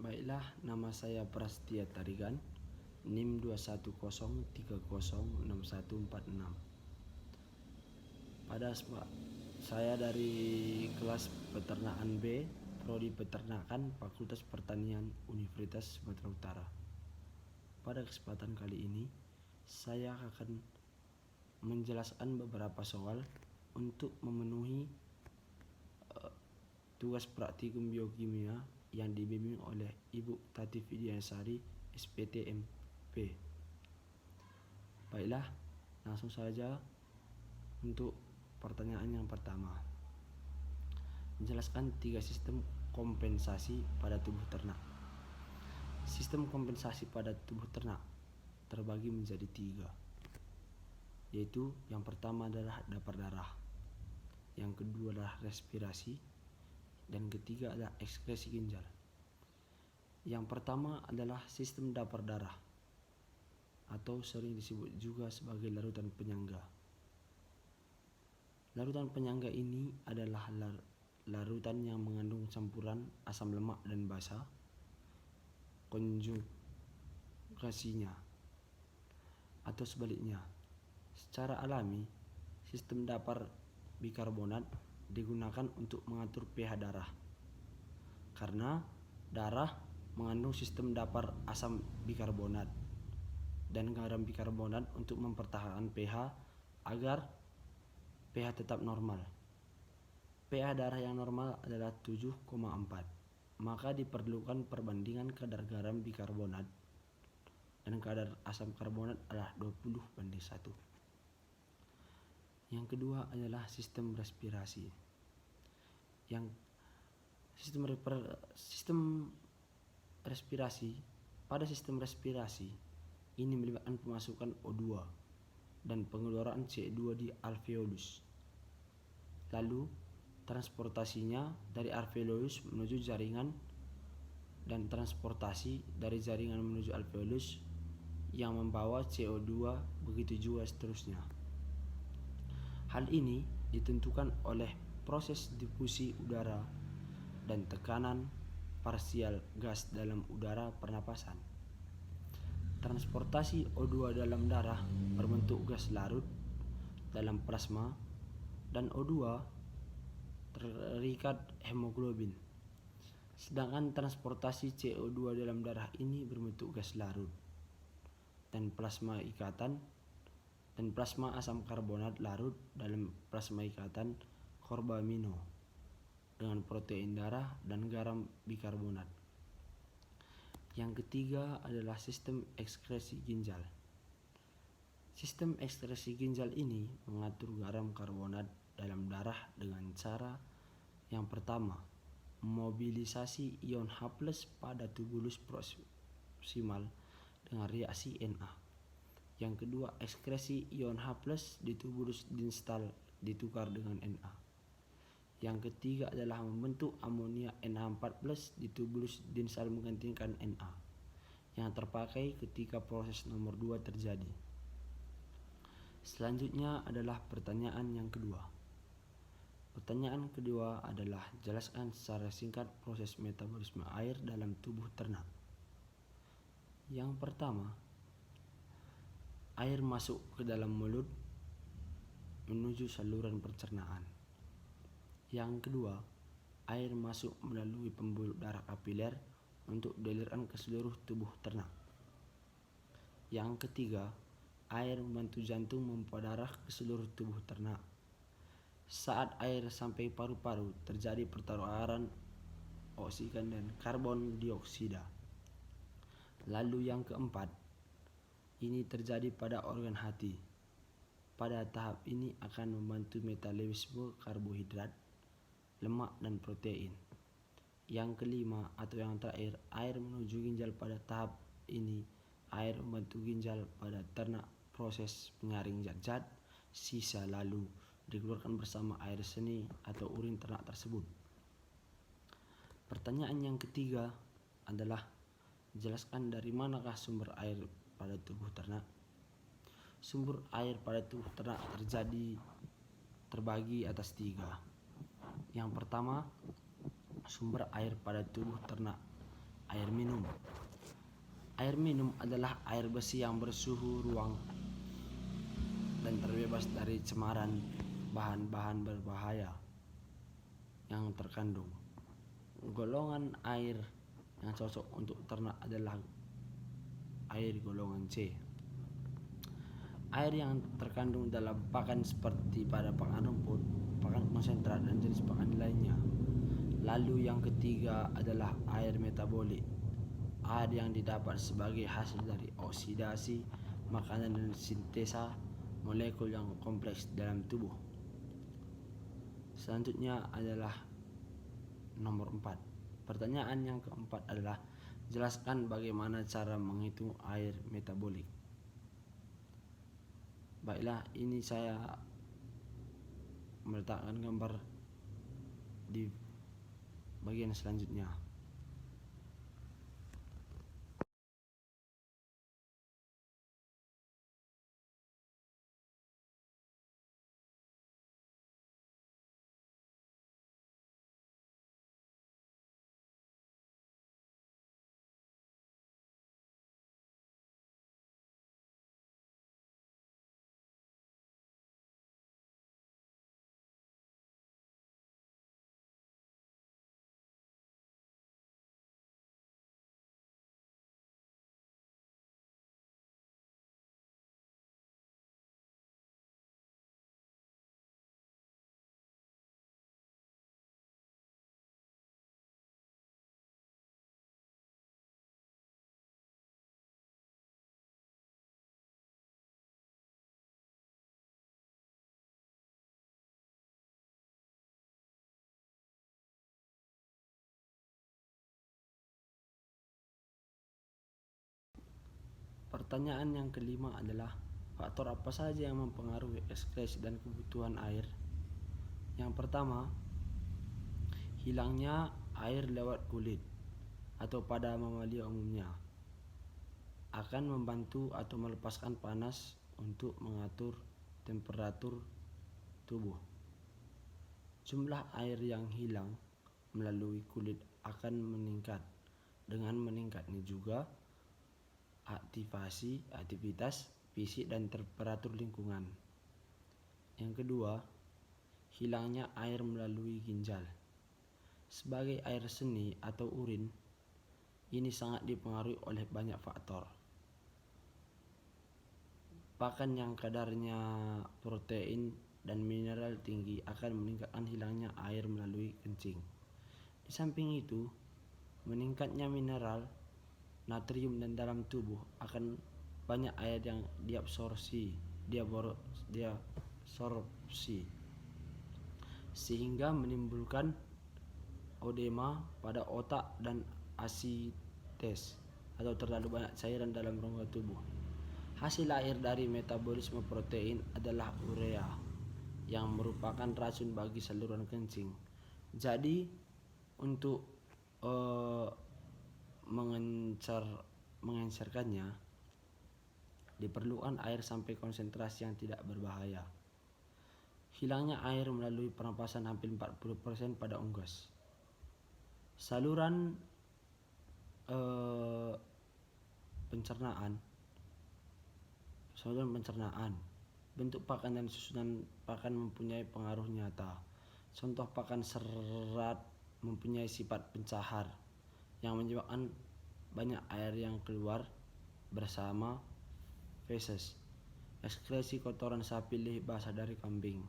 Baiklah, nama saya Prastia Tarigan, NIM 21030614146. Saya dari kelas Peternakan B, Prodi Peternakan, Fakultas Pertanian, Universitas Sumatera Utara. Pada kesempatan kali ini, saya akan menjelaskan beberapa soal untuk memenuhi tugas praktikum biokimia yang dibimbing oleh Ibu Tati Fidiasari, SPT MP. Baiklah, langsung saja untuk pertanyaan yang pertama. Menjelaskan 3 sistem kompensasi pada tubuh ternak. Sistem kompensasi pada tubuh ternak terbagi menjadi 3, yaitu yang pertama adalah dapur darah, yang kedua adalah respirasi, dan ketiga adalah ekskresi ginjal. Yang pertama adalah sistem dapur darah, atau sering disebut juga sebagai larutan penyangga. Larutan penyangga ini adalah larutan yang mengandung campuran asam lemak dan basa. Konjugasinya atau sebaliknya, secara alami sistem dapur bikarbonat digunakan untuk mengatur pH darah, karena darah mengandung sistem dapur asam bikarbonat dan garam bikarbonat untuk mempertahankan pH agar pH tetap normal. pH darah yang normal adalah 7,4, maka diperlukan perbandingan kadar garam bikarbonat dan kadar asam karbonat adalah 20:1. Yang kedua adalah sistem respirasi. Pada sistem respirasi ini melibatkan pemasukan O2 dan pengeluaran CO2 di alveolus. Lalu transportasinya dari alveolus menuju jaringan dan transportasi dari jaringan menuju alveolus yang membawa CO2, begitu juga seterusnya. Hal ini ditentukan oleh proses difusi udara dan tekanan parsial gas dalam udara pernapasan. Transportasi O2 dalam darah berbentuk gas larut dalam plasma, dan O2 terikat hemoglobin. Sedangkan transportasi CO2 dalam darah ini berbentuk gas larut dan plasma asam karbonat larut dalam plasma ikatan korbamino dengan protein darah dan garam bikarbonat. Yang ketiga adalah sistem ekskresi ginjal. Sistem ekskresi ginjal ini mengatur garam karbonat dalam darah dengan cara yang pertama, mobilisasi ion H+ pada tubulus proksimal dengan reaksi Na. Yang kedua, ekskresi ion H+ di tubulus distal ditukar dengan Na. Yang ketiga adalah membentuk amonia NH4+ di tubulus distal menggantikan Na, yang terpakai ketika proses nomor 2 terjadi. Selanjutnya adalah pertanyaan yang kedua. Pertanyaan kedua adalah jelaskan secara singkat proses metabolisme air dalam tubuh ternak. Yang pertama, air masuk ke dalam mulut menuju saluran pencernaan. Yang kedua, air masuk melalui pembuluh darah kapiler untuk dialirkan ke seluruh tubuh ternak. Yang ketiga, air membantu jantung memompa darah ke seluruh tubuh ternak. Saat air sampai paru-paru, terjadi pertukaran oksigen dan karbon dioksida. Lalu yang keempat, ini terjadi pada organ hati. Pada tahap ini akan membantu metabolisme karbohidrat, lemak, dan protein. Yang kelima atau yang terakhir, air menuju ginjal. Pada tahap ini, air membantu ginjal pada ternak proses menyaring zat-zat sisa lalu dikeluarkan bersama air seni atau urin ternak tersebut. Pertanyaan yang ketiga adalah jelaskan dari manakah sumber air pada tubuh ternak. Sumber air pada tubuh ternak terbagi atas 3. Yang pertama, sumber air pada tubuh ternak Air minum. Air minum adalah air bersih yang bersuhu ruang dan terbebas dari cemaran bahan-bahan berbahaya yang terkandung. Golongan air yang cocok untuk ternak adalah air golongan C. Air yang terkandung dalam pakan seperti pada pakan rumput, pakan konsentrat, dan jenis pakan lainnya. Lalu yang ketiga adalah air metabolik. Air yang didapat sebagai hasil dari oksidasi makanan dan sintesa molekul yang kompleks dalam tubuh. Selanjutnya adalah nomor 4. Pertanyaan yang keempat adalah jelaskan bagaimana cara menghitung air metabolik. Baiklah, ini saya meletakkan gambar di bagian selanjutnya. Pertanyaan yang kelima adalah faktor apa saja yang mempengaruhi ekskresi dan kebutuhan air? Yang pertama, hilangnya air lewat kulit atau pada mamalia umumnya akan membantu atau melepaskan panas untuk mengatur temperatur tubuh. Jumlah air yang hilang melalui kulit akan meningkat. Dengan meningkatnya juga aktivitas fisik dan temperatur lingkungan. Yang kedua, hilangnya air melalui ginjal. Sebagai air seni atau urin, ini sangat dipengaruhi oleh banyak faktor. Pakan yang kadarnya protein dan mineral tinggi akan meningkatkan hilangnya air melalui kencing. Di samping itu, meningkatnya mineral, natrium dan dalam tubuh akan banyak air yang diabsorpsi sehingga menimbulkan odema pada otak dan asites atau terlalu banyak cairan dalam rongga tubuh. Hasil air dari metabolisme protein adalah urea yang merupakan racun bagi saluran kencing. Jadi untuk mengencerkannya diperlukan air sampai konsentrasi yang tidak berbahaya. Hilangnya air melalui pernapasan hampir 40% pada unggas. Saluran pencernaan. Bentuk pakan dan susunan pakan mempunyai pengaruh nyata. Contoh pakan serat mempunyai sifat pencahar yang menyebabkan banyak air yang keluar bersama feses. Ekskresi kotoran sapi lebih basah dari kambing.